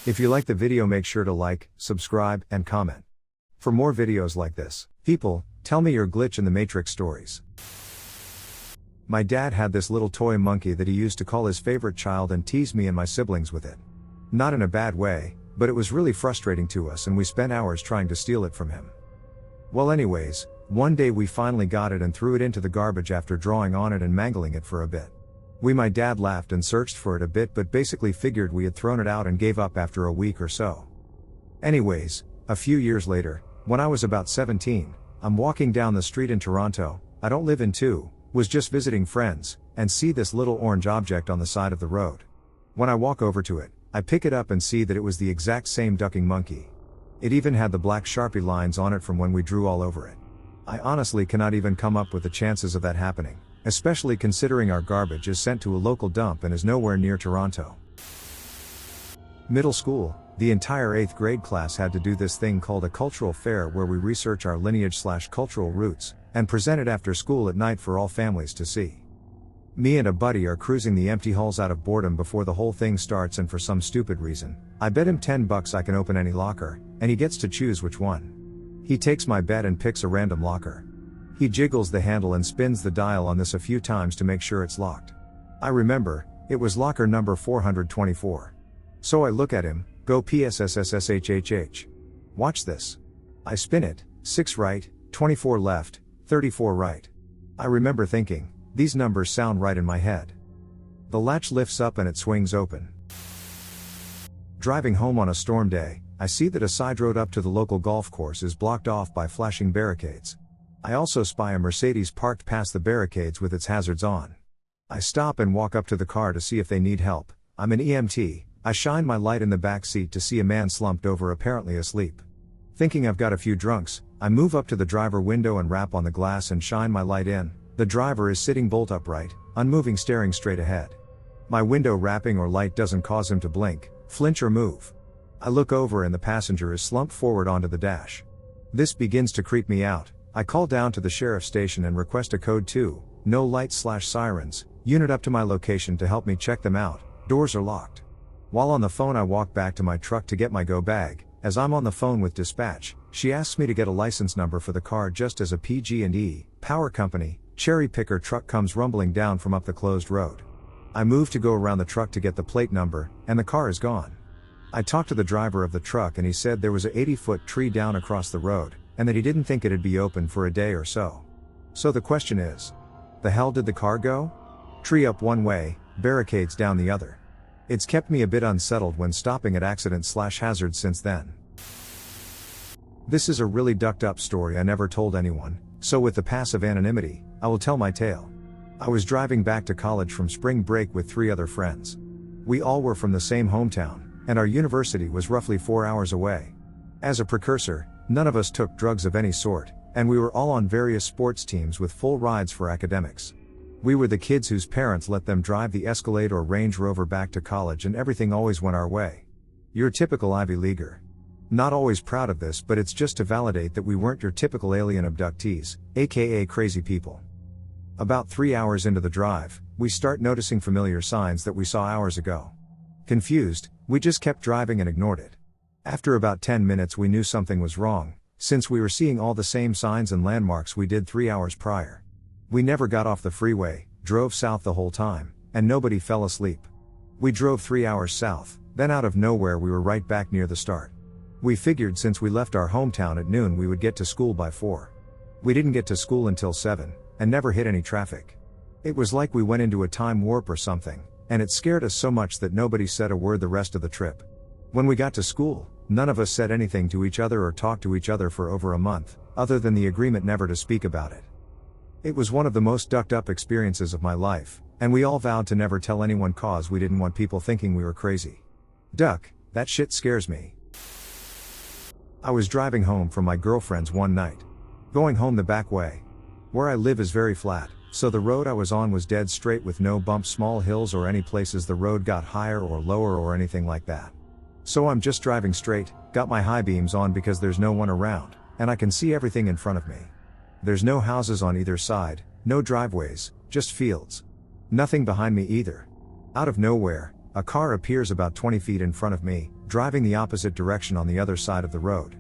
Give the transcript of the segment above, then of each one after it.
If you like the video, make sure to like, subscribe, and comment. For more videos like this. People, tell me your glitch in the Matrix stories. My dad had this little toy monkey that he used to call his favorite child and tease me and my siblings with it. Not in a bad way, but it was really frustrating to us and we spent hours trying to steal it from him. Well anyways, one day we finally got it and threw it into the garbage after drawing on it and mangling it for a bit. My dad laughed and searched for it a bit but basically figured we had thrown it out and gave up after a week or so. Anyways, a few years later, when I was about 17, I'm walking down the street in Toronto, I don't live in 2, was just visiting friends, and see this little orange object on the side of the road. When I walk over to it, I pick it up and see that it was the exact same ducking monkey. It even had the black Sharpie lines on it from when we drew all over it. I honestly cannot even come up with the chances of that happening, especially considering our garbage is sent to a local dump and is nowhere near Toronto. Middle school, the entire 8th grade class had to do this thing called a cultural fair where we research our lineage/cultural roots, and present it after school at night for all families to see. Me and a buddy are cruising the empty halls out of boredom before the whole thing starts, and for some stupid reason, I bet him $10 I can open any locker, and he gets to choose which one. He takes my bet and picks a random locker. He jiggles the handle and spins the dial on this a few times to make sure it's locked. I remember, it was locker number 424. So I look at him, go PSSSSHHH. Watch this. I spin it, 6 right, 24 left, 34 right. I remember thinking, these numbers sound right in my head. The latch lifts up and it swings open. Driving home on a storm day, I see that a side road up to the local golf course is blocked off by flashing barricades. I also spy a Mercedes parked past the barricades with its hazards on. I stop and walk up to the car to see if they need help. I'm an EMT, I shine my light in the back seat to see a man slumped over apparently asleep. Thinking I've got a few drunks, I move up to the driver window and rap on the glass and shine my light in. The driver is sitting bolt upright, unmoving, staring straight ahead. My window rapping or light doesn't cause him to blink, flinch or move. I look over and the passenger is slumped forward onto the dash. This begins to creep me out. I call down to the sheriff's station and request a code 2, no lights/sirens, unit up to my location to help me check them out. Doors are locked. While on the phone I walk back to my truck to get my go bag. As I'm on the phone with dispatch, she asks me to get a license number for the car just as a PG&E, power company, cherry picker truck comes rumbling down from up the closed road. I move to go around the truck to get the plate number, and the car is gone. I talked to the driver of the truck and he said there was a 80-foot tree down across the road, and that he didn't think it'd be open for a day or so. So the question is, the hell did the car go? Tree up one way, barricades down the other. It's kept me a bit unsettled when stopping at accident/hazards since then. This is a really ducked up story I never told anyone, so with the passive anonymity, I will tell my tale. I was driving back to college from spring break with 3 other friends. We all were from the same hometown, and our university was roughly 4 hours away. As a precursor, none of us took drugs of any sort, and we were all on various sports teams with full rides for academics. We were the kids whose parents let them drive the Escalade or Range Rover back to college and everything always went our way. Your typical Ivy Leaguer. Not always proud of this, but it's just to validate that we weren't your typical alien abductees, aka crazy people. About 3 hours into the drive, we start noticing familiar signs that we saw hours ago. Confused, we just kept driving and ignored it. After about 10 minutes we knew something was wrong, since we were seeing all the same signs and landmarks we did 3 hours prior. We never got off the freeway, drove south the whole time, and nobody fell asleep. We drove 3 hours south, then out of nowhere we were right back near the start. We figured since we left our hometown at noon we would get to school by 4. We didn't get to school until 7, and never hit any traffic. It was like we went into a time warp or something, and it scared us so much that nobody said a word the rest of the trip. When we got to school, none of us said anything to each other or talked to each other for over a month, other than the agreement never to speak about it. It was one of the most ducked up experiences of my life, and we all vowed to never tell anyone cause we didn't want people thinking we were crazy. Duck, that shit scares me. I was driving home from my girlfriend's one night. Going home the back way. Where I live is very flat, so the road I was on was dead straight with no bumps, small hills or any places the road got higher or lower or anything like that. So I'm just driving straight, got my high beams on because there's no one around, and I can see everything in front of me. There's no houses on either side, no driveways, just fields. Nothing behind me either. Out of nowhere, a car appears about 20 feet in front of me, driving the opposite direction on the other side of the road.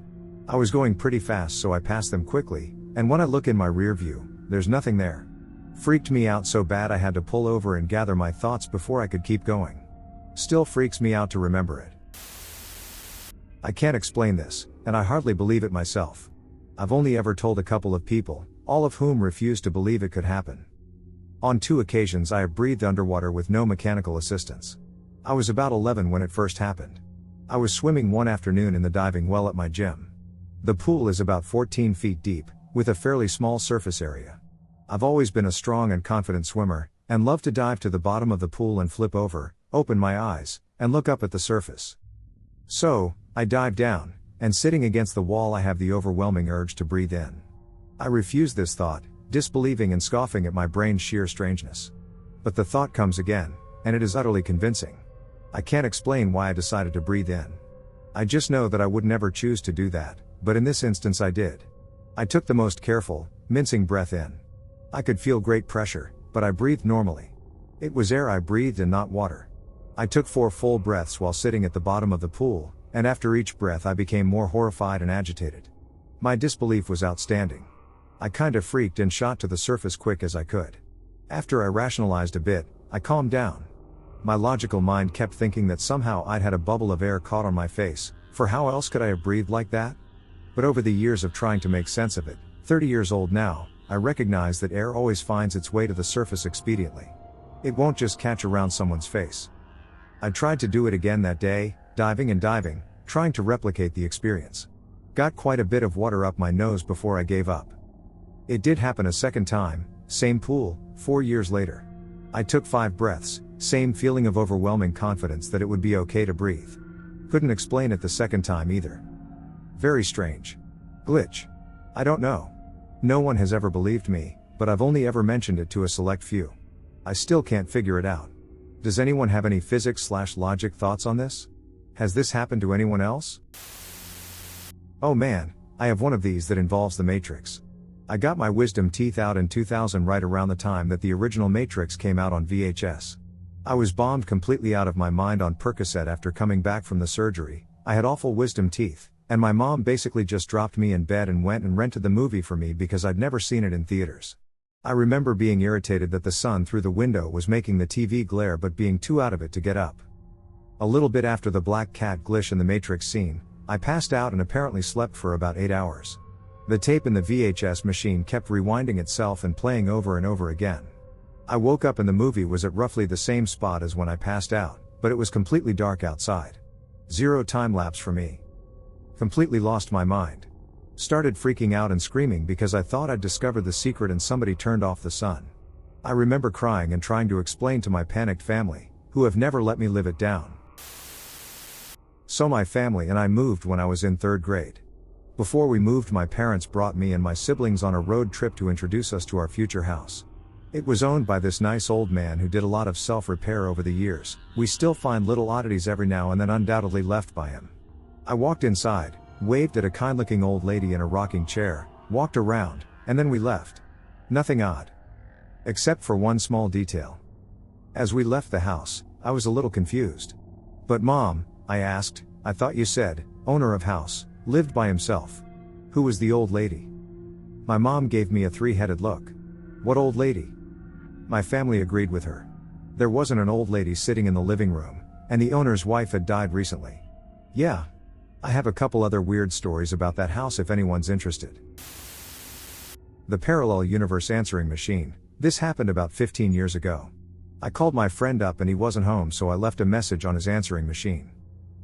I was going pretty fast, so I passed them quickly, and when I look in my rear view, there's nothing there. Freaked me out so bad I had to pull over and gather my thoughts before I could keep going. Still freaks me out to remember it. I can't explain this, and I hardly believe it myself. I've only ever told a couple of people, all of whom refused to believe it could happen. On 2 occasions I have breathed underwater with no mechanical assistance. I was about 11 when it first happened. I was swimming one afternoon in the diving well at my gym. The pool is about 14 feet deep, with a fairly small surface area. I've always been a strong and confident swimmer, and love to dive to the bottom of the pool and flip over, open my eyes, and look up at the surface. So, I dive down, and sitting against the wall I have the overwhelming urge to breathe in. I refuse this thought, disbelieving and scoffing at my brain's sheer strangeness. But the thought comes again, and it is utterly convincing. I can't explain why I decided to breathe in. I just know that I would never choose to do that, but in this instance I did. I took the most careful, mincing breath in. I could feel great pressure, but I breathed normally. It was air I breathed and not water. I took 4 full breaths while sitting at the bottom of the pool, and after each breath I became more horrified and agitated. My disbelief was outstanding. I kinda freaked and shot to the surface quick as I could. After I rationalized a bit, I calmed down. My logical mind kept thinking that somehow I'd had a bubble of air caught on my face, for how else could I have breathed like that? But over the years of trying to make sense of it, 30 years old now, I recognize that air always finds its way to the surface expediently. It won't just catch around someone's face. I tried to do it again that day, diving and diving, trying to replicate the experience. Got quite a bit of water up my nose before I gave up. It did happen a second time, same pool, 4 years later. I took 5 breaths, same feeling of overwhelming confidence that it would be okay to breathe. Couldn't explain it the second time either. Very strange. Glitch. I don't know. No one has ever believed me, but I've only ever mentioned it to a select few. I still can't figure it out. Does anyone have any physics/logic thoughts on this? Has this happened to anyone else? Oh man, I have one of these that involves the Matrix. I got my wisdom teeth out in 2000, right around the time that the original Matrix came out on VHS. I was bombed completely out of my mind on Percocet after coming back from the surgery. I had awful wisdom teeth, and my mom basically just dropped me in bed and went and rented the movie for me because I'd never seen it in theaters. I remember being irritated that the sun through the window was making the TV glare but being too out of it to get up. A little bit after the black cat glitch in the Matrix scene, I passed out and apparently slept for about 8 hours. The tape in the VHS machine kept rewinding itself and playing over and over again. I woke up and the movie was at roughly the same spot as when I passed out, but it was completely dark outside. 0 time lapse for me. Completely lost my mind. Started freaking out and screaming because I thought I'd discovered the secret and somebody turned off the sun. I remember crying and trying to explain to my panicked family, who have never let me live it down. So my family and I moved when I was in 3rd grade. Before we moved, my parents brought me and my siblings on a road trip to introduce us to our future house. It was owned by this nice old man who did a lot of self-repair over the years. We still find little oddities every now and then, undoubtedly left by him. I walked inside, waved at a kind-looking old lady in a rocking chair, walked around, and then we left. Nothing odd. Except for one small detail. As we left the house, I was a little confused. "But Mom," I asked, "I thought you said, owner of house, lived by himself. Who was the old lady?" My mom gave me a 3-headed look. "What old lady?" My family agreed with her. There wasn't an old lady sitting in the living room, and the owner's wife had died recently. Yeah. I have a couple other weird stories about that house if anyone's interested. The parallel universe answering machine. This happened about 15 years ago. I called my friend up and he wasn't home, so I left a message on his answering machine.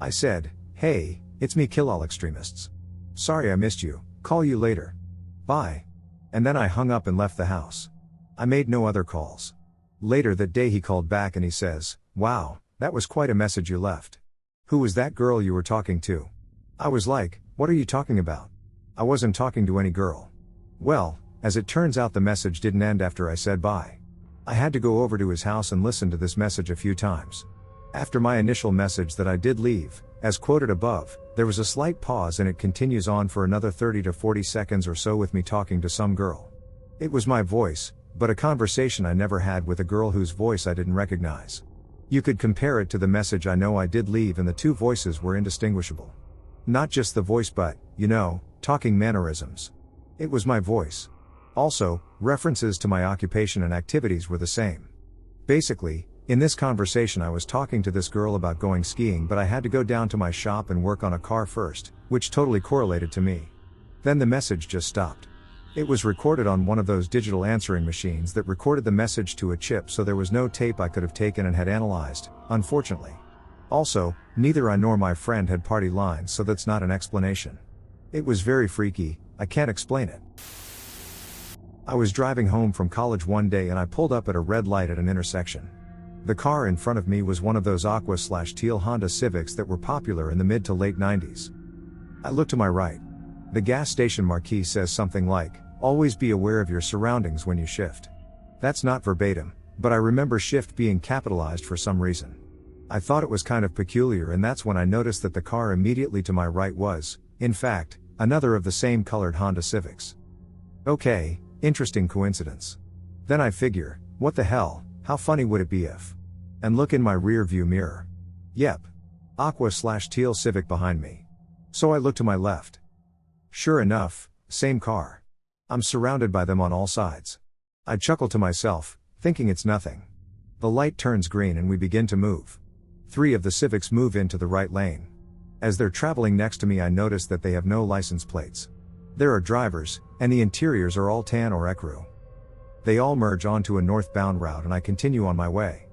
I said, "Hey, it's me, kill all extremists. Sorry I missed you, call you later. Bye." And then I hung up and left the house. I made no other calls. Later that day he called back and he says, "Wow, that was quite a message you left. Who was that girl you were talking to?" I was like, "What are you talking about? I wasn't talking to any girl." Well, as it turns out, the message didn't end after I said bye. I had to go over to his house and listen to this message a few times. After my initial message that I did leave, as quoted above, there was a slight pause and it continues on for another 30 to 40 seconds or so with me talking to some girl. It was my voice, but a conversation I never had with a girl whose voice I didn't recognize. You could compare it to the message I know I did leave, and the two voices were indistinguishable. Not just the voice but, talking mannerisms. It was my voice. Also, references to my occupation and activities were the same. Basically, in this conversation I was talking to this girl about going skiing, but I had to go down to my shop and work on a car first, which totally correlated to me. Then the message just stopped. It was recorded on one of those digital answering machines that recorded the message to a chip, so there was no tape I could have taken and had analyzed, unfortunately. Also, neither I nor my friend had party lines, so that's not an explanation. It was very freaky, I can't explain it. I was driving home from college one day and I pulled up at a red light at an intersection. The car in front of me was one of those aqua/teal Honda Civics that were popular in the mid to late 90s. I look to my right. The gas station marquee says something like, "Always be aware of your surroundings when you shift." That's not verbatim, but I remember shift being capitalized for some reason. I thought it was kind of peculiar, and that's when I noticed that the car immediately to my right was, in fact, another of the same colored Honda Civics. Okay, interesting coincidence. Then I figure, what the hell, how funny would it be if? And look in my rear view mirror. Yep. Aqua/teal Civic behind me. So I look to my left. Sure enough, same car. I'm surrounded by them on all sides. I chuckle to myself, thinking it's nothing. The light turns green and we begin to move. 3 of the Civics move into the right lane. As they're traveling next to me, I notice that they have no license plates. There are drivers, and the interiors are all tan or ecru. They all merge onto a northbound route and I continue on my way.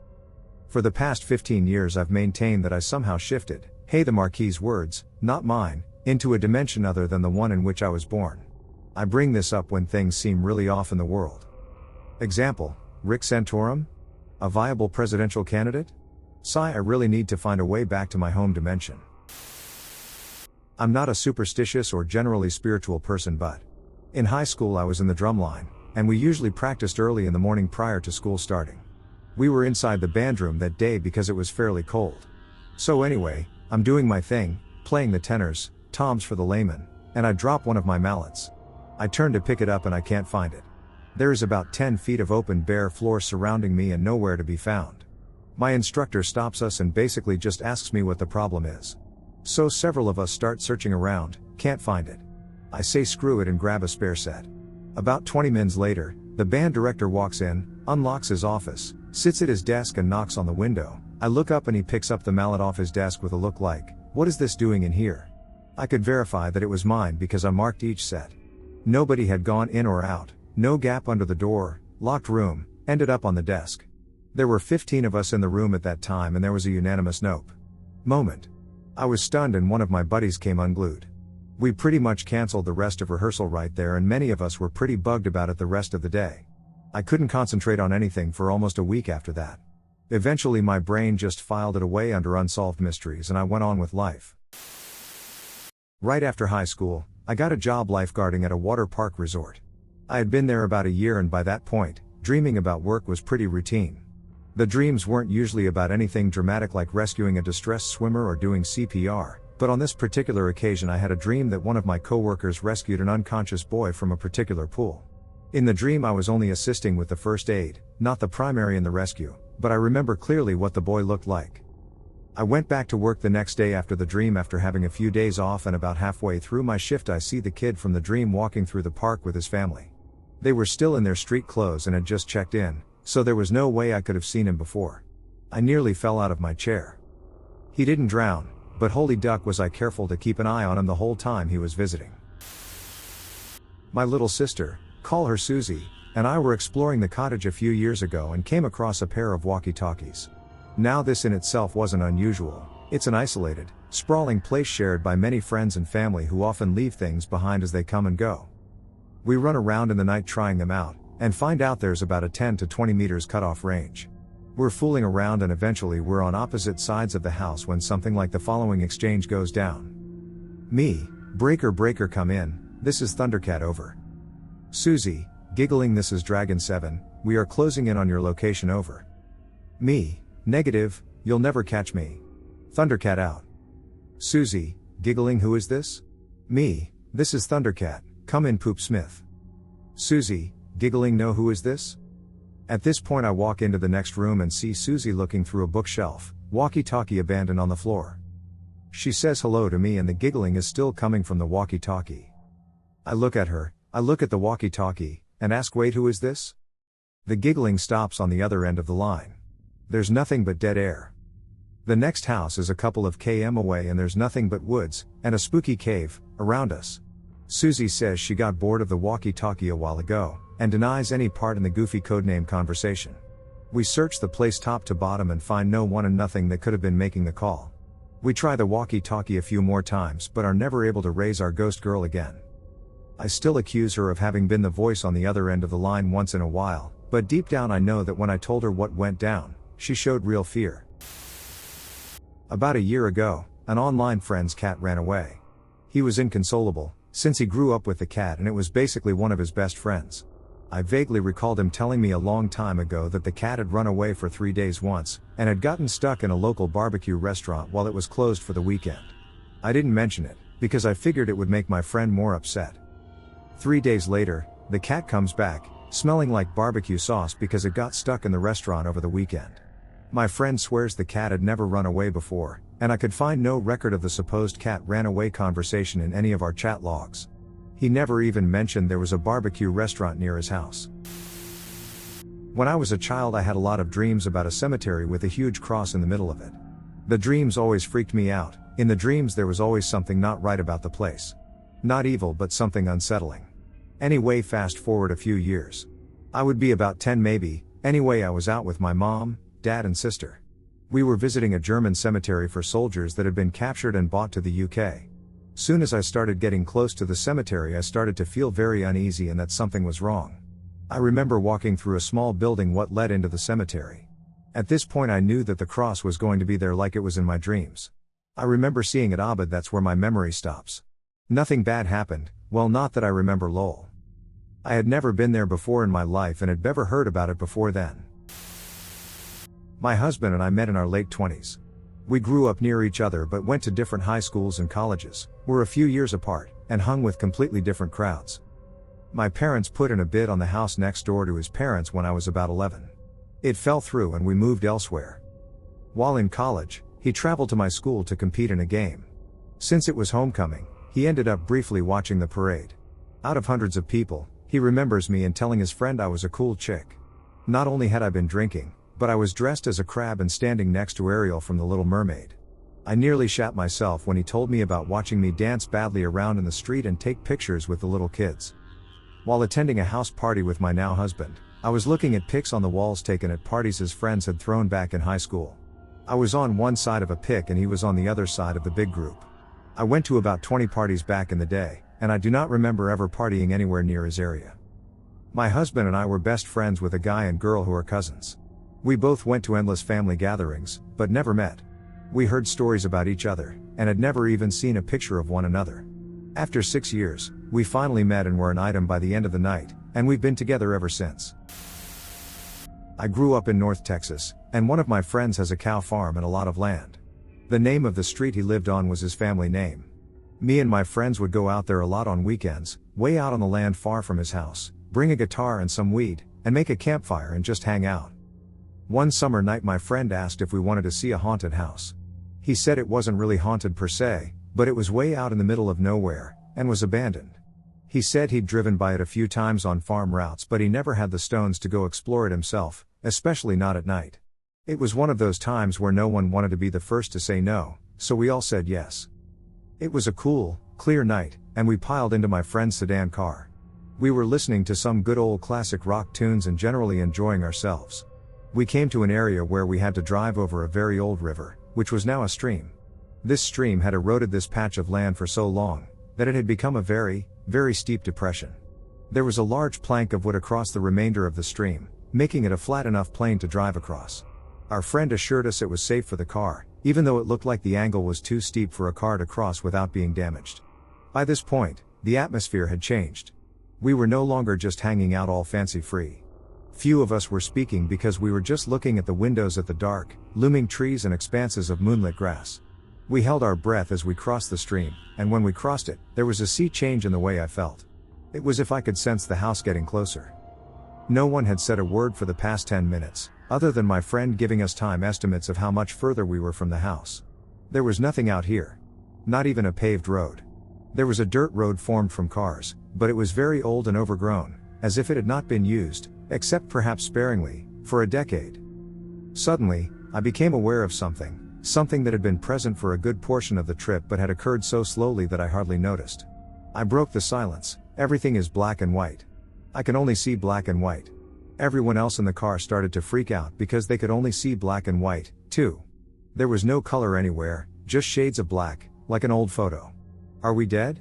For the past 15 years I've maintained that I somehow shifted, the marquee's words, not mine, into a dimension other than the one in which I was born. I bring this up when things seem really off in the world. Example, Rick Santorum? A viable presidential candidate? Sigh, I really need to find a way back to my home dimension. I'm not a superstitious or generally spiritual person, but in high school I was in the drumline, and we usually practiced early in the morning prior to school starting. We were inside the bandroom that day because it was fairly cold. So anyway, I'm doing my thing, playing the tenors, toms for the layman, and I drop one of my mallets. I turn to pick it up and I can't find it. There is about 10 feet of open bare floor surrounding me and nowhere to be found. My instructor stops us and basically just asks me what the problem is. So several of us start searching around, can't find it. I say screw it and grab a spare set. About 20 minutes later, the band director walks in, unlocks his office, sits at his desk and knocks on the window. I look up and he picks up the mallet off his desk with a look like, "What is this doing in here?" I could verify that it was mine because I marked each set. Nobody had gone in or out, no gap under the door, locked room, ended up on the desk. There were 15 of us in the room at that time and there was a unanimous nope moment. I was stunned and one of my buddies came unglued. We pretty much canceled the rest of rehearsal right there, and many of us were pretty bugged about it the rest of the day. I couldn't concentrate on anything for almost a week after that. Eventually my brain just filed it away under unsolved mysteries and I went on with life. Right after high school, I got a job lifeguarding at a water park resort. I had been there about a year and by that point, dreaming about work was pretty routine. The dreams weren't usually about anything dramatic like rescuing a distressed swimmer or doing CPR, but on this particular occasion I had a dream that one of my coworkers rescued an unconscious boy from a particular pool. In the dream I was only assisting with the first aid, not the primary in the rescue, but I remember clearly what the boy looked like. I went back to work the next day after the dream after having a few days off, and about halfway through my shift I see the kid from the dream walking through the park with his family. They were still in their street clothes and had just checked in, so there was no way I could have seen him before. I nearly fell out of my chair. He didn't drown, but holy duck was I careful to keep an eye on him the whole time he was visiting. My little sister, call her Susie, and I were exploring the cottage a few years ago and came across a pair of walkie-talkies. Now this in itself wasn't unusual. It's an isolated, sprawling place shared by many friends and family who often leave things behind as they come and go. We run around in the night trying them out, and find out there's about a 10 to 20 meters cutoff range. We're fooling around and eventually we're on opposite sides of the house when something like the following exchange goes down. Me, breaker breaker come in, this is Thundercat over. Susie, giggling, this is Dragon 7, we are closing in on your location over. Me, negative, you'll never catch me. Thundercat out. Susie, giggling, who is this? Me, this is Thundercat, come in Poop Smith. Susie, giggling, no, who is this? At this point I walk into the next room and see Susie looking through a bookshelf, walkie-talkie abandoned on the floor. She says hello to me and the giggling is still coming from the walkie-talkie. I look at her, I look at the walkie-talkie, and ask, wait, who is this? The giggling stops on the other end of the line. There's nothing but dead air. The next house is a couple of km away and there's nothing but woods, and a spooky cave, around us. Susie says she got bored of the walkie-talkie a while ago, and denies any part in the goofy codename conversation. We search the place top to bottom and find no one and nothing that could have been making the call. We try the walkie-talkie a few more times but are never able to raise our ghost girl again. I still accuse her of having been the voice on the other end of the line once in a while, but deep down I know that when I told her what went down, she showed real fear. About a year ago, an online friend's cat ran away. He was inconsolable, since he grew up with the cat and it was basically one of his best friends. I vaguely recalled him telling me a long time ago that the cat had run away for 3 days once, and had gotten stuck in a local barbecue restaurant while it was closed for the weekend. I didn't mention it, because I figured it would make my friend more upset. 3 days later, the cat comes back, smelling like barbecue sauce because it got stuck in the restaurant over the weekend. My friend swears the cat had never run away before, and I could find no record of the supposed cat ran away conversation in any of our chat logs. He never even mentioned there was a barbecue restaurant near his house. When I was a child I had a lot of dreams about a cemetery with a huge cross in the middle of it. The dreams always freaked me out. In the dreams there was always something not right about the place. Not evil but something unsettling. Anyway, fast forward a few years. I would be about 10 maybe. Anyway, I was out with my mom, dad and sister. We were visiting a German cemetery for soldiers that had been captured and brought to the UK. Soon as I started getting close to the cemetery I started to feel very uneasy and that something was wrong. I remember walking through a small building what led into the cemetery. At this point I knew that the cross was going to be there like it was in my dreams. I remember seeing it, but that's where my memory stops. Nothing bad happened, well, not that I remember, lol. I had never been there before in my life and had never heard about it before then. My husband and I met in our late 20s. We grew up near each other but went to different high schools and colleges, were a few years apart, and hung with completely different crowds. My parents put in a bid on the house next door to his parents when I was about 11. It fell through and we moved elsewhere. While in college, he traveled to my school to compete in a game. Since it was homecoming, he ended up briefly watching the parade. Out of hundreds of people, he remembers me and telling his friend I was a cool chick. Not only had I been drinking, but I was dressed as a crab and standing next to Ariel from The Little Mermaid. I nearly shat myself when he told me about watching me dance badly around in the street and take pictures with the little kids. While attending a house party with my now husband, I was looking at pics on the walls taken at parties his friends had thrown back in high school. I was on one side of a pic and he was on the other side of the big group. I went to about 20 parties back in the day, and I do not remember ever partying anywhere near his area. My husband and I were best friends with a guy and girl who are cousins. We both went to endless family gatherings, but never met. We heard stories about each other, and had never even seen a picture of one another. After 6 years, we finally met and were an item by the end of the night, and we've been together ever since. I grew up in North Texas, and one of my friends has a cow farm and a lot of land. The name of the street he lived on was his family name. Me and my friends would go out there a lot on weekends, way out on the land far from his house, bring a guitar and some weed, and make a campfire and just hang out. One summer night my friend asked if we wanted to see a haunted house. He said it wasn't really haunted per se, but it was way out in the middle of nowhere, and was abandoned. He said he'd driven by it a few times on farm routes but he never had the stones to go explore it himself, especially not at night. It was one of those times where no one wanted to be the first to say no, so we all said yes. It was a cool, clear night, and we piled into my friend's sedan car. We were listening to some good old classic rock tunes and generally enjoying ourselves. We came to an area where we had to drive over a very old river, which was now a stream. This stream had eroded this patch of land for so long, that it had become a very, very steep depression. There was a large plank of wood across the remainder of the stream, making it a flat enough plane to drive across. Our friend assured us it was safe for the car, even though it looked like the angle was too steep for a car to cross without being damaged. By this point, the atmosphere had changed. We were no longer just hanging out all fancy-free. Few of us were speaking because we were just looking at the windows at the dark, looming trees and expanses of moonlit grass. We held our breath as we crossed the stream, and when we crossed it, there was a sea change in the way I felt. It was as if I could sense the house getting closer. No one had said a word for the past 10 minutes, other than my friend giving us time estimates of how much further we were from the house. There was nothing out here. Not even a paved road. There was a dirt road formed from cars, but it was very old and overgrown, as if it had not been used, except perhaps sparingly, for a decade. Suddenly, I became aware of something that had been present for a good portion of the trip but had occurred so slowly that I hardly noticed. I broke the silence. Everything is black and white. I can only see black and white. Everyone else in the car started to freak out because they could only see black and white, too. There was no color anywhere, just shades of black, like an old photo. Are we dead?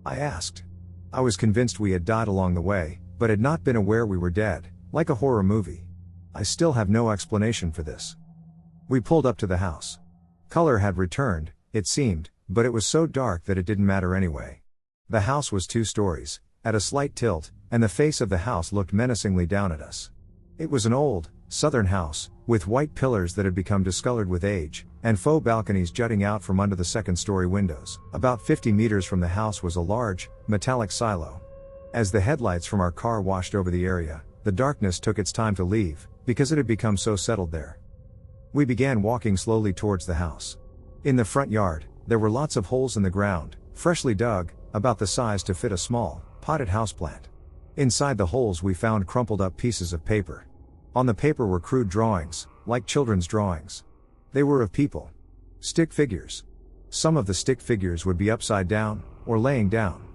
I asked. I was convinced we had died along the way, but had not been aware we were dead, like a horror movie. I still have no explanation for this. We pulled up to the house. Color had returned, it seemed, but it was so dark that it didn't matter anyway. The house was 2 stories, at a slight tilt, and the face of the house looked menacingly down at us. It was an old, southern house, with white pillars that had become discolored with age, and faux balconies jutting out from under the second-story windows. About 50 meters from the house was a large, metallic silo. As the headlights from our car washed over the area, the darkness took its time to leave, because it had become so settled there. We began walking slowly towards the house. In the front yard, there were lots of holes in the ground, freshly dug, about the size to fit a small, potted houseplant. Inside the holes we found crumpled up pieces of paper. On the paper were crude drawings, like children's drawings. They were of people. Stick figures. Some of the stick figures would be upside down, or laying down.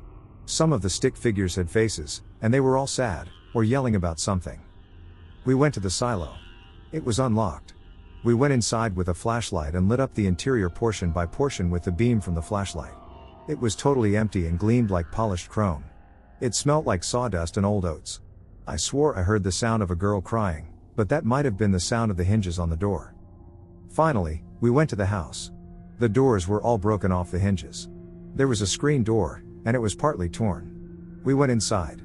Some of the stick figures had faces, and they were all sad, or yelling about something. We went to the silo. It was unlocked. We went inside with a flashlight and lit up the interior portion by portion with the beam from the flashlight. It was totally empty and gleamed like polished chrome. It smelt like sawdust and old oats. I swore I heard the sound of a girl crying, but that might have been the sound of the hinges on the door. Finally, we went to the house. The doors were all broken off the hinges. There was a screen door, and it was partly torn. We went inside.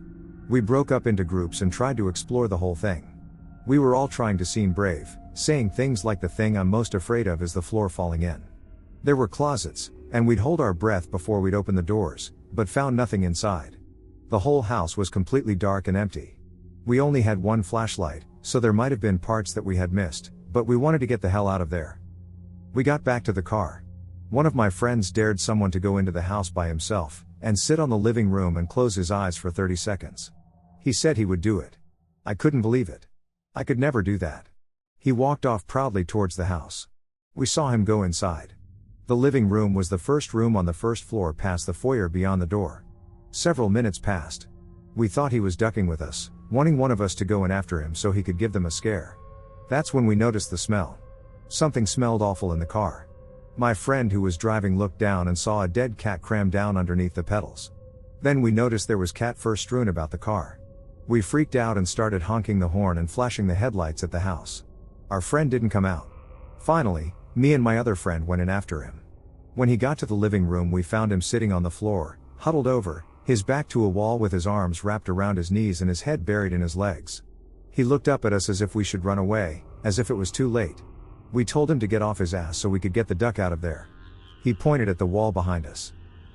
We broke up into groups and tried to explore the whole thing. We were all trying to seem brave, saying things like the thing I'm most afraid of is the floor falling in. There were closets, and we'd hold our breath before we'd open the doors, but found nothing inside. The whole house was completely dark and empty. We only had one flashlight, so there might have been parts that we had missed, but we wanted to get the hell out of there. We got back to the car. One of my friends dared someone to go into the house by himself, and sit on the living room and close his eyes for 30 seconds. He said he would do it. I couldn't believe it. I could never do that. He walked off proudly towards the house. We saw him go inside. The living room was the first room on the first floor past the foyer beyond the door. Several minutes passed. We thought he was ducking with us, wanting one of us to go in after him so he could give them a scare. That's when we noticed the smell. Something smelled awful in the car. My friend who was driving looked down and saw a dead cat crammed down underneath the pedals. Then we noticed there was cat fur strewn about the car. We freaked out and started honking the horn and flashing the headlights at the house. Our friend didn't come out. Finally, me and my other friend went in after him. When he got to the living room we found him sitting on the floor, huddled over, his back to a wall with his arms wrapped around his knees and his head buried in his legs. He looked up at us as if we should run away, as if it was too late. We told him to get off his ass so we could get the duck out of there. He pointed at the wall behind us.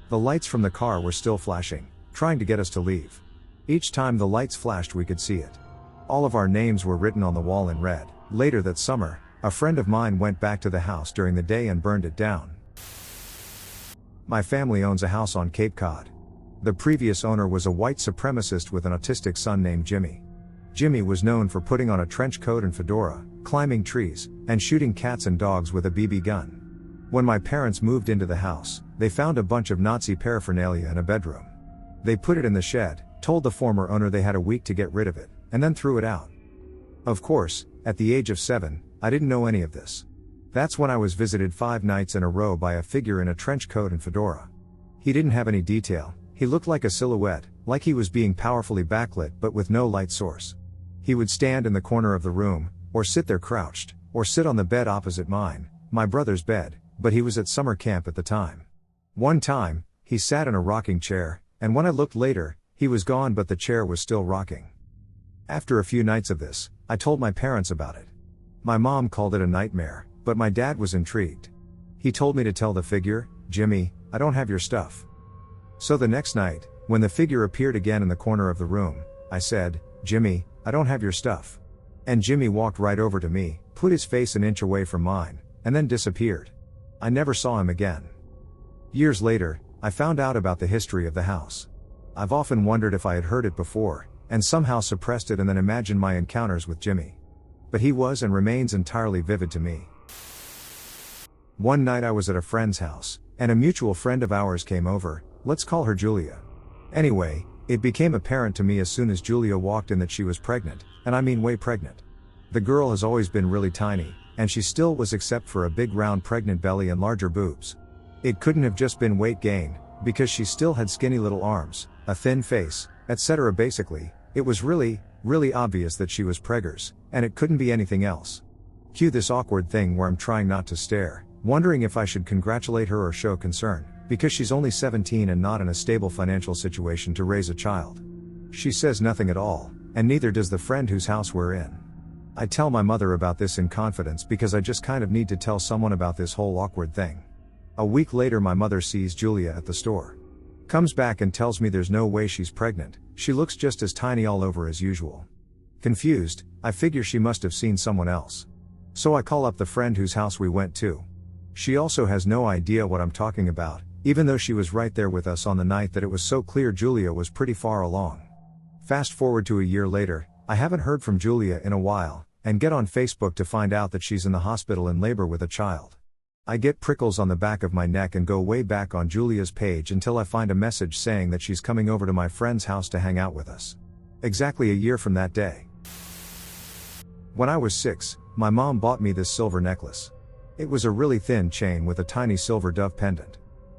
The lights from the car were still flashing, trying to get us to leave. Each time the lights flashed we could see it. All of our names were written on the wall in red. Later that summer, a friend of mine went back to the house during the day and burned it down. My family owns a house on Cape Cod. The previous owner was a white supremacist with an autistic son named Jimmy. Jimmy was known for putting on a trench coat and fedora, climbing trees, and shooting cats and dogs with a BB gun. When my parents moved into the house, they found a bunch of Nazi paraphernalia in a bedroom. They put it in the shed, told the former owner they had a week to get rid of it, and then threw it out. Of course, at the age of 7, I didn't know any of this. That's when I was visited 5 nights in a row by a figure in a trench coat and fedora. He didn't have any detail, he looked like a silhouette, like he was being powerfully backlit but with no light source. He would stand in the corner of the room, or sit there crouched, or sit on the bed opposite mine, my brother's bed, but he was at summer camp at the time. One time, he sat in a rocking chair, and when I looked later, he was gone but the chair was still rocking. After a few nights of this, I told my parents about it. My mom called it a nightmare, but my dad was intrigued. He told me to tell the figure, "Jimmy, I don't have your stuff." So the next night, when the figure appeared again in the corner of the room, I said, "Jimmy, I don't have your stuff. And Jimmy walked right over to me, put his face an inch away from mine, and then disappeared. I never saw him again. Years later, I found out about the history of the house. I've often wondered if I had heard it before, and somehow suppressed it and then imagined my encounters with Jimmy. But he was and remains entirely vivid to me. One night I was at a friend's house, and a mutual friend of ours came over. Let's call her Julia. Anyway, it became apparent to me as soon as Julia walked in that she was pregnant, and I mean way pregnant. The girl has always been really tiny, and she still was except for a big round pregnant belly and larger boobs. It couldn't have just been weight gain, because she still had skinny little arms, a thin face, etc. Basically, it was really obvious that she was preggers, and it couldn't be anything else. Cue this awkward thing where I'm trying not to stare, wondering if I should congratulate her or show concern, because she's only 17 and not in a stable financial situation to raise a child. She says nothing at all, and neither does the friend whose house we're in. I tell my mother about this in confidence because I just kind of need to tell someone about this whole awkward thing. A week later my mother sees Julia at the store. Comes back and tells me there's no way she's pregnant, she looks just as tiny all over as usual. Confused, I figure she must have seen someone else. So I call up the friend whose house we went to. She also has no idea what I'm talking about, even though she was right there with us on the night that it was so clear Julia was pretty far along. Fast forward to a year later, I haven't heard from Julia in a while, and get on Facebook to find out that she's in the hospital in labor with a child. I get prickles on the back of my neck and go way back on Julia's page until I find a message saying that she's coming over to my friend's house to hang out with us. Exactly a year from that day. When I was 6, my mom bought me this silver necklace. It was a really thin chain with a tiny silver dove pendant.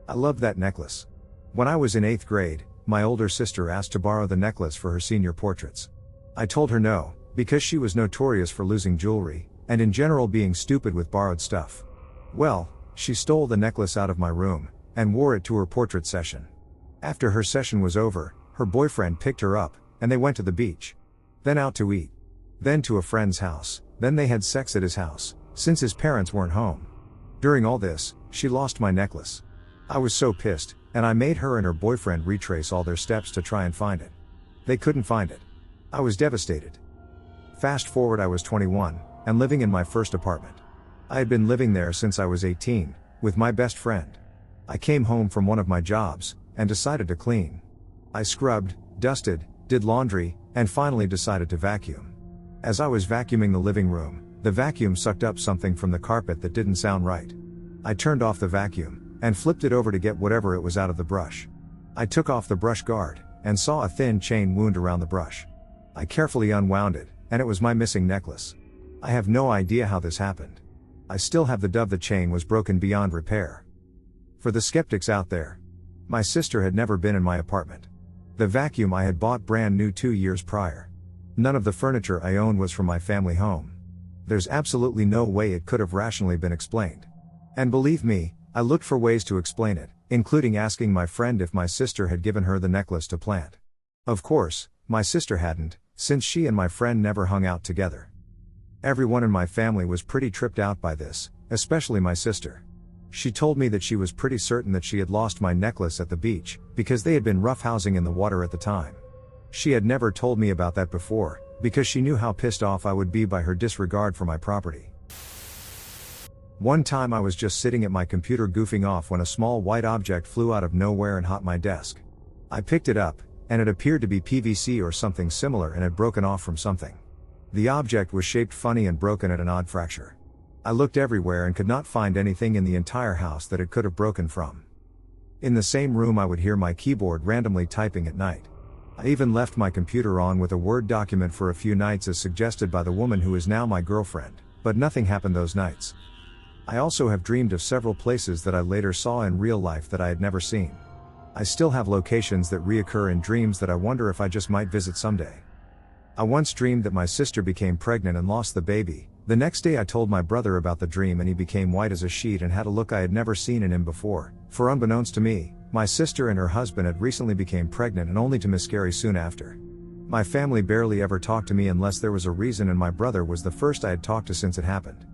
I loved that necklace. When I was in 8th grade, my older sister asked to borrow the necklace for her senior portraits. I told her no, because she was notorious for losing jewelry, and in general being stupid with borrowed stuff. Well, she stole the necklace out of my room, and wore it to her portrait session. After her session was over, her boyfriend picked her up, and they went to the beach. Then out to eat. Then to a friend's house, then they had sex at his house, since his parents weren't home. During all this, she lost my necklace. I was so pissed, and I made her and her boyfriend retrace all their steps to try and find it. They couldn't find it. I was devastated. Fast forward, I was 21, and living in my first apartment. I had been living there since I was 18, with my best friend. I came home from one of my jobs, and decided to clean. I scrubbed, dusted, did laundry, and finally decided to vacuum. As I was vacuuming the living room, the vacuum sucked up something from the carpet that didn't sound right. I turned off the vacuum, and flipped it over to get whatever it was out of the brush. I took off the brush guard, and saw a thin chain wound around the brush. I carefully unwound it, and it was my missing necklace. I have no idea how this happened. I still have the dove. The chain was broken beyond repair. For the skeptics out there, my sister had never been in my apartment. The vacuum I had bought brand new 2 years prior. None of the furniture I owned was from my family home. There's absolutely no way it could have rationally been explained. And believe me, I looked for ways to explain it, including asking my friend if my sister had given her the necklace to plant. Of course, my sister hadn't, since she and my friend never hung out together. Everyone in my family was pretty tripped out by this, especially my sister. She told me that she was pretty certain that she had lost my necklace at the beach, because they had been roughhousing in the water at the time. She had never told me about that before, because she knew how pissed off I would be by her disregard for my property. One time I was just sitting at my computer goofing off when a small white object flew out of nowhere and hit my desk. I picked it up, and it appeared to be PVC or something similar and had broken off from something. The object was shaped funny and broken at an odd fracture. I looked everywhere and could not find anything in the entire house that it could have broken from. In the same room I would hear my keyboard randomly typing at night. I even left my computer on with a Word document for a few nights as suggested by the woman who is now my girlfriend, but nothing happened those nights. I also have dreamed of several places that I later saw in real life that I had never seen. I still have locations that reoccur in dreams that I wonder if I just might visit someday. I once dreamed that my sister became pregnant and lost the baby. The next day I told my brother about the dream and he became white as a sheet and had a look I had never seen in him before, for unbeknownst to me, my sister and her husband had recently became pregnant and only to miscarry soon after. My family barely ever talked to me unless there was a reason, and my brother was the first I had talked to since it happened.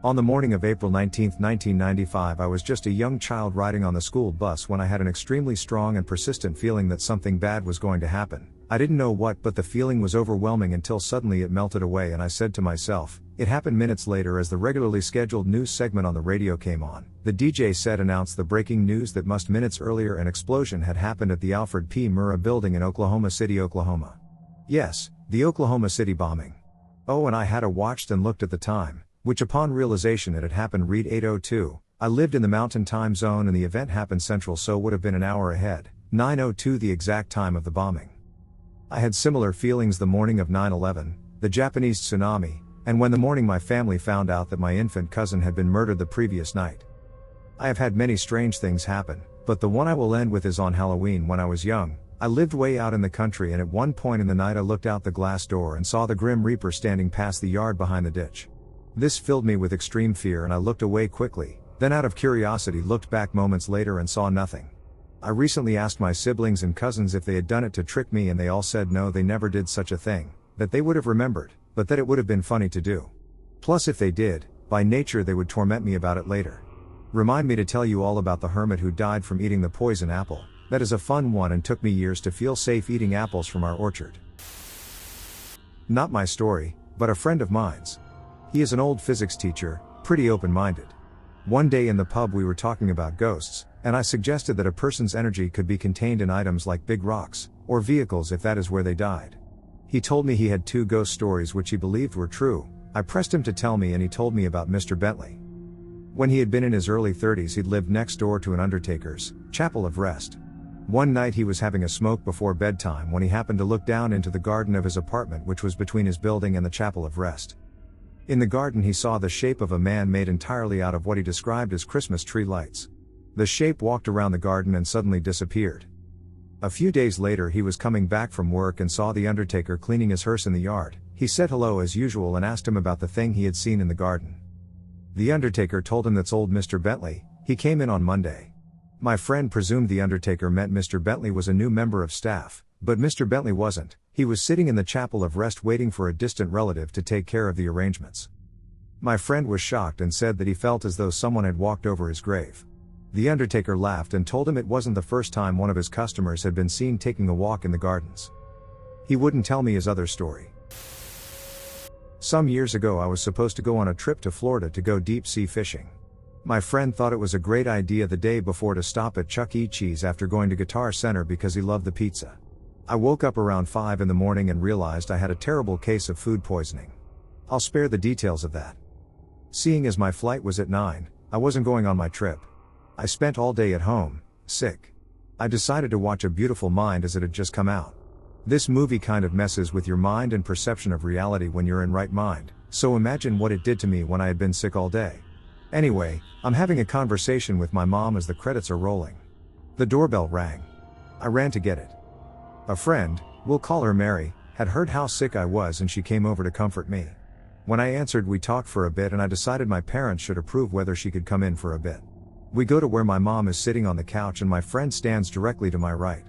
On the morning of April 19, 1995, I was just a young child riding on the school bus when I had an extremely strong and persistent feeling that something bad was going to happen, I didn't know what, but the feeling was overwhelming until suddenly it melted away and I said to myself, it happened minutes later as the regularly scheduled news segment on the radio came on. The DJ said announced the breaking news that minutes earlier an explosion had happened at the Alfred P. Murrah building in Oklahoma City, Oklahoma. Yes, the Oklahoma City bombing. Oh, and I had watched and looked at the time, which upon realization it had happened read 8:02. I lived in the Mountain Time Zone and the event happened Central, so would have been an hour ahead, 9:02 the exact time of the bombing. I had similar feelings the morning of 9/11, the Japanese tsunami, and when the morning my family found out that my infant cousin had been murdered the previous night. I have had many strange things happen, but the one I will end with is on Halloween when I was young. I lived way out in the country and at one point in the night I looked out the glass door and saw the Grim Reaper standing past the yard behind the ditch. This filled me with extreme fear and I looked away quickly, then out of curiosity looked back moments later and saw nothing. I recently asked my siblings and cousins if they had done it to trick me and they all said no, they never did such a thing, that they would have remembered, but that it would have been funny to do. Plus if they did, by nature they would torment me about it later. Remind me to tell you all about the hermit who died from eating the poison apple. That is a fun one and took me years to feel safe eating apples from our orchard. Not my story, but a friend of mine's. He is an old physics teacher, pretty open-minded. One day in the pub we were talking about ghosts, and I suggested that a person's energy could be contained in items like big rocks, or vehicles if that is where they died. He told me he had 2 ghost stories which he believed were true. I pressed him to tell me and he told me about Mr. Bentley. When he had been in his early 30s he'd lived next door to an undertaker's chapel of rest. One night he was having a smoke before bedtime when he happened to look down into the garden of his apartment which was between his building and the chapel of rest. In the garden he saw the shape of a man made entirely out of what he described as Christmas tree lights. The shape walked around the garden and suddenly disappeared. A few days later he was coming back from work and saw the undertaker cleaning his hearse in the yard. He said hello as usual and asked him about the thing he had seen in the garden. The undertaker told him that's old Mr. Bentley, he came in on Monday. My friend presumed the undertaker meant Mr. Bentley was a new member of staff, but Mr. Bentley wasn't. He was sitting in the chapel of rest waiting for a distant relative to take care of the arrangements. My friend was shocked and said that he felt as though someone had walked over his grave. The undertaker laughed and told him it wasn't the first time one of his customers had been seen taking a walk in the gardens. He wouldn't tell me his other story. Some years ago I was supposed to go on a trip to Florida to go deep sea fishing. My friend thought it was a great idea the day before to stop at Chuck E. Cheese after going to Guitar Center because he loved the pizza. I woke up around 5 in the morning and realized I had a terrible case of food poisoning. I'll spare the details of that. Seeing as my flight was at 9, I wasn't going on my trip. I spent all day at home, sick. I decided to watch A Beautiful Mind as it had just come out. This movie kind of messes with your mind and perception of reality when you're in right mind, so imagine what it did to me when I had been sick all day. Anyway, I'm having a conversation with my mom as the credits are rolling. The doorbell rang. I ran to get it. A friend, we'll call her Mary, had heard how sick I was and she came over to comfort me. When I answered we talked for a bit and I decided my parents should approve whether she could come in for a bit. We go to where my mom is sitting on the couch and my friend stands directly to my right.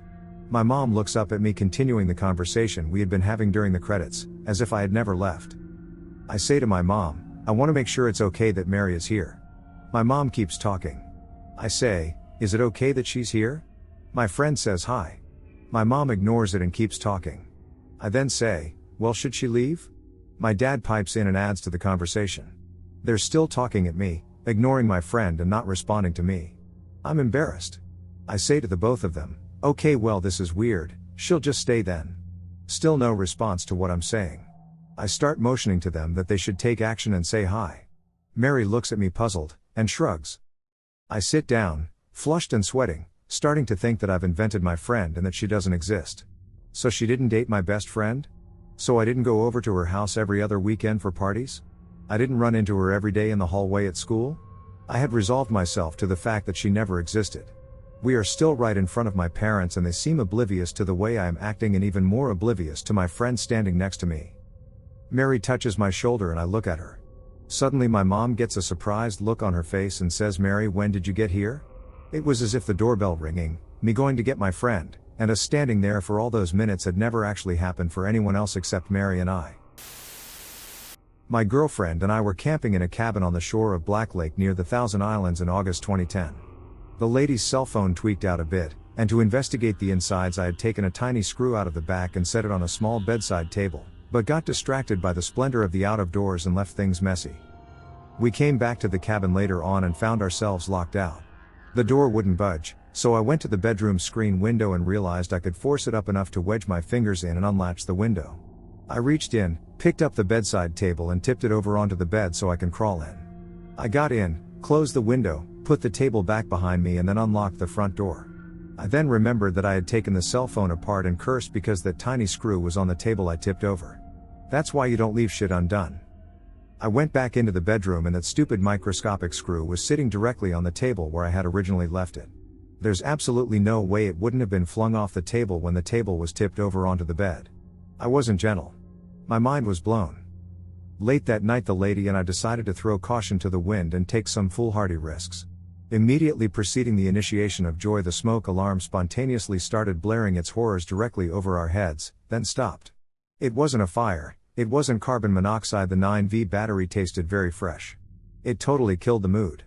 My mom looks up at me continuing the conversation we had been having during the credits, as if I had never left. I say to my mom, I want to make sure it's okay that Mary is here. My mom keeps talking. I say, is it okay that she's here? My friend says hi. My mom ignores it and keeps talking. I then say, well, should she leave? My dad pipes in and adds to the conversation. They're still talking at me, ignoring my friend and not responding to me. I'm embarrassed. I say to the both of them, okay, well, this is weird, she'll just stay then. Still no response to what I'm saying. I start motioning to them that they should take action and say hi. Mary looks at me puzzled, and shrugs. I sit down, flushed and sweating, starting to think that I've invented my friend and that she doesn't exist. So she didn't date my best friend? So I didn't go over to her house every other weekend for parties? I didn't run into her every day in the hallway at school? I had resolved myself to the fact that she never existed. We are still right in front of my parents and they seem oblivious to the way I am acting and even more oblivious to my friend standing next to me. Mary touches my shoulder and I look at her. Suddenly my mom gets a surprised look on her face and says, Mary, when did you get here? It was as if the doorbell ringing, me going to get my friend, and us standing there for all those minutes had never actually happened for anyone else except Mary and I. My girlfriend and I were camping in a cabin on the shore of Black Lake near the Thousand Islands in August 2010. The lady's cell phone tweaked out a bit, and to investigate the insides I had taken a tiny screw out of the back and set it on a small bedside table, but got distracted by the splendor of the out of doors and left things messy. We came back to the cabin later on and found ourselves locked out. The door wouldn't budge, so I went to the bedroom screen window and realized I could force it up enough to wedge my fingers in and unlatch the window. I reached in, picked up the bedside table and tipped it over onto the bed so I can crawl in. I got in, closed the window, put the table back behind me and then unlocked the front door. I then remembered that I had taken the cell phone apart and cursed because that tiny screw was on the table I tipped over. That's why you don't leave shit undone. I went back into the bedroom and that stupid microscopic screw was sitting directly on the table where I had originally left it. There's absolutely no way it wouldn't have been flung off the table when the table was tipped over onto the bed. I wasn't gentle. My mind was blown. Late that night the lady and I decided to throw caution to the wind and take some foolhardy risks. Immediately preceding the initiation of joy, the smoke alarm spontaneously started blaring its horrors directly over our heads, then stopped. It wasn't a fire, it wasn't carbon monoxide, the 9V battery tasted very fresh. It totally killed the mood.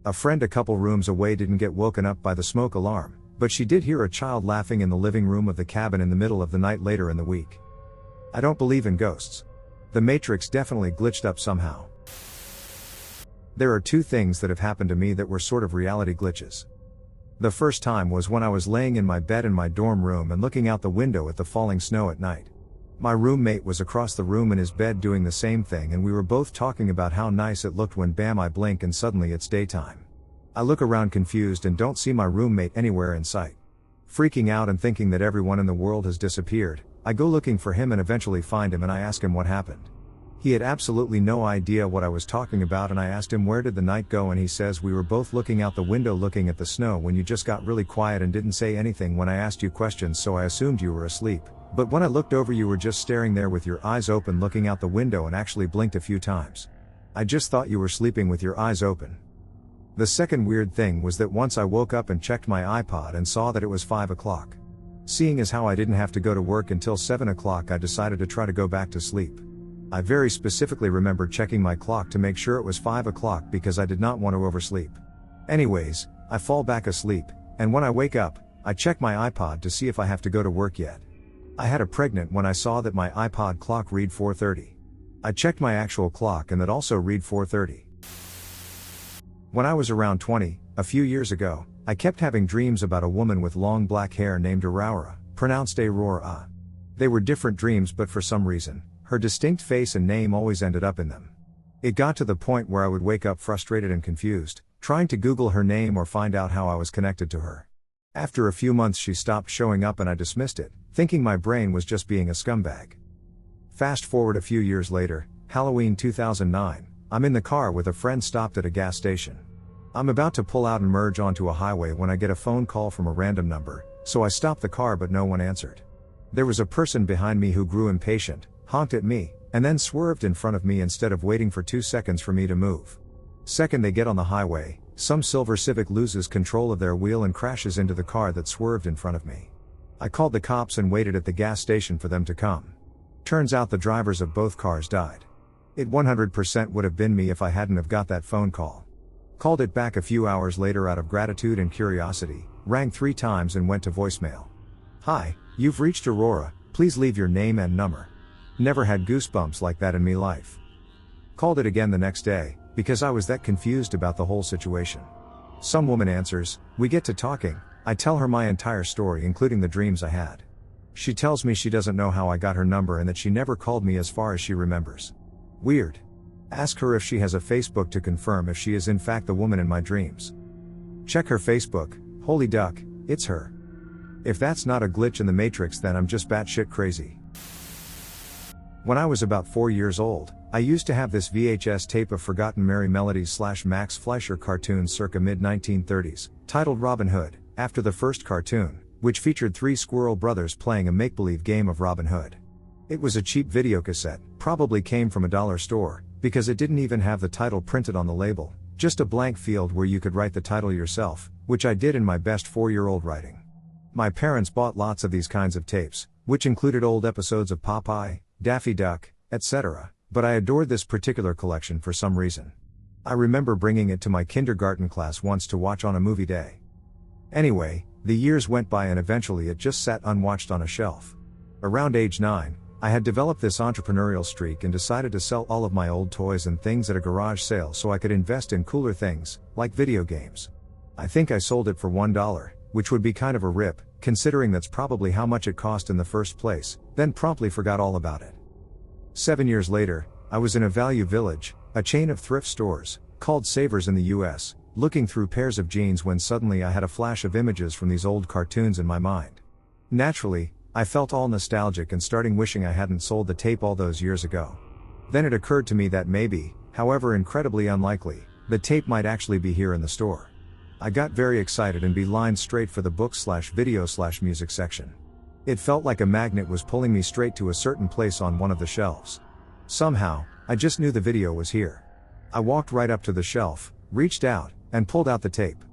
A friend a couple rooms away didn't get woken up by the smoke alarm, but she did hear a child laughing in the living room of the cabin in the middle of the night later in the week. I don't believe in ghosts. The Matrix definitely glitched up somehow. There are two things that have happened to me that were sort of reality glitches. The first time was when I was laying in my bed in my dorm room and looking out the window at the falling snow at night. My roommate was across the room in his bed doing the same thing and we were both talking about how nice it looked when bam I blink and suddenly it's daytime. I look around confused and don't see my roommate anywhere in sight. Freaking out and thinking that everyone in the world has disappeared, I go looking for him and eventually find him and I ask him what happened. He had absolutely no idea what I was talking about and I asked him where did the night go and he says we were both looking out the window looking at the snow when you just got really quiet and didn't say anything when I asked you questions, so I assumed you were asleep, but when I looked over you were just staring there with your eyes open looking out the window and actually blinked a few times. I just thought you were sleeping with your eyes open. The second weird thing was that once I woke up and checked my iPod and saw that it was 5 o'clock. Seeing as how I didn't have to go to work until 7 o'clock, I decided to try to go back to sleep. I very specifically remember checking my clock to make sure it was 5 o'clock because I did not want to oversleep. Anyways, I fall back asleep, and when I wake up, I check my iPod to see if I have to go to work yet. I had a pregnant when I saw that my iPod clock read 4:30. I checked my actual clock and that also read 4:30. When I was around 20, a few years ago, I kept having dreams about a woman with long black hair named Aurora, pronounced Aurora. They were different dreams but for some reason, her distinct face and name always ended up in them. It got to the point where I would wake up frustrated and confused, trying to Google her name or find out how I was connected to her. After a few months she stopped showing up and I dismissed it, thinking my brain was just being a scumbag. Fast forward a few years later, Halloween 2009, I'm in the car with a friend stopped at a gas station. I'm about to pull out and merge onto a highway when I get a phone call from a random number, so I stopped the car but no one answered. There was a person behind me who grew impatient, honked at me, and then swerved in front of me instead of waiting for 2 seconds for me to move. Second they get on the highway, some silver Civic loses control of their wheel and crashes into the car that swerved in front of me. I called the cops and waited at the gas station for them to come. Turns out the drivers of both cars died. It 100% would have been me if I hadn't have got that phone call. Called it back a few hours later out of gratitude and curiosity, rang 3 times and went to voicemail. Hi, you've reached Aurora, please leave your name and number. Never had goosebumps like that in me life. Called it again the next day, because I was that confused about the whole situation. Some woman answers, we get to talking, I tell her my entire story including the dreams I had. She tells me she doesn't know how I got her number and that she never called me as far as she remembers. Weird. Ask her if she has a Facebook to confirm if she is in fact the woman in my dreams. Check her Facebook, holy duck, it's her. If that's not a glitch in the Matrix then I'm just batshit crazy. When I was about 4 years old, I used to have this VHS tape of Forgotten Merry Melodies / Max Fleischer cartoons circa mid-1930s, titled Robin Hood, after the first cartoon, which featured 3 squirrel brothers playing a make-believe game of Robin Hood. It was a cheap videocassette, probably came from a dollar store, because it didn't even have the title printed on the label, just a blank field where you could write the title yourself, which I did in my best 4-year-old writing. My parents bought lots of these kinds of tapes, which included old episodes of Popeye, Daffy Duck, etc., but I adored this particular collection for some reason. I remember bringing it to my kindergarten class once to watch on a movie day. Anyway, The years went by and eventually it just sat unwatched on a shelf. Around age 9, I had developed this entrepreneurial streak and decided to sell all of my old toys and things at a garage sale so I could invest in cooler things, like video games. I think I sold it for $1, which would be kind of a rip, considering that's probably how much it cost in the first place, then promptly forgot all about it. 7 years later, I was in a Value Village, a chain of thrift stores, called Savers in the US, looking through pairs of jeans when suddenly I had a flash of images from these old cartoons in my mind. Naturally, I felt all nostalgic and starting wishing I hadn't sold the tape all those years ago. Then it occurred to me that maybe, however incredibly unlikely, the tape might actually be here in the store. I got very excited and beelined straight for the book/video/music section. It felt like a magnet was pulling me straight to a certain place on one of the shelves. Somehow, I just knew the video was here. I walked right up to the shelf, reached out, and pulled out the tape.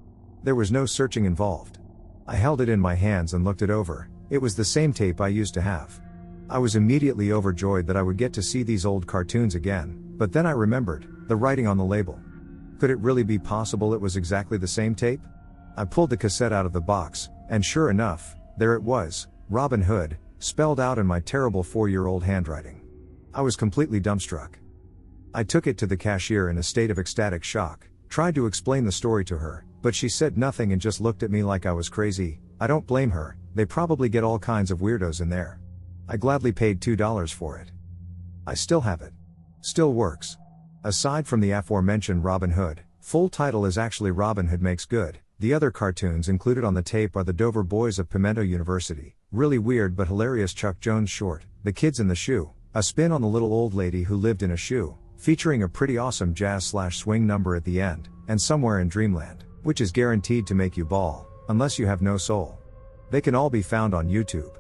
There was no searching involved. I held it in my hands and looked it over. It was the same tape I used to have. I was immediately overjoyed that I would get to see these old cartoons again, but then I remembered the writing on the label. Could it really be possible it was exactly the same tape? I pulled the cassette out of the box, and sure enough, there it was, Robin Hood, spelled out in my terrible 4-year-old handwriting. I was completely dumbstruck. I took it to the cashier in a state of ecstatic shock, tried to explain the story to her, but she said nothing and just looked at me like I was crazy. I don't blame her, they probably get all kinds of weirdos in there. I gladly paid $2 for it. I still have it. Still works. Aside from the aforementioned Robin Hood, full title is actually Robin Hood Makes Good. The other cartoons included on the tape are the Dover Boys of Pimento University, really weird but hilarious Chuck Jones short, The Kids in the Shoe, a spin on the little old lady who lived in a shoe, featuring a pretty awesome jazz/swing number at the end, and Somewhere in Dreamland, which is guaranteed to make you bawl, unless you have no soul. They can all be found on YouTube.